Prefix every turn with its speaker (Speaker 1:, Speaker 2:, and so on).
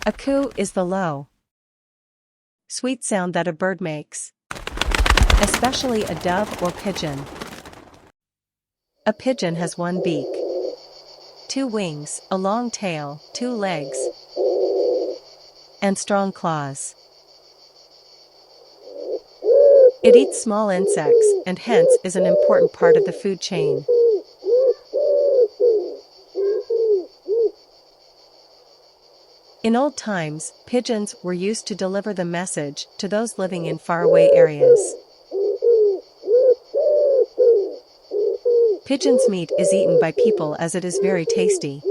Speaker 1: A coo is the low, sweet sound that a bird makes, especially a dove or pigeon. A pigeon has one beak, two wings, a long tail, two legs, and strong claws. It eats small insects and hence is an important part of the food chain. In old times, pigeons were used to deliver the message to those living in faraway areas. Pigeon's meat is eaten by people as it is very tasty.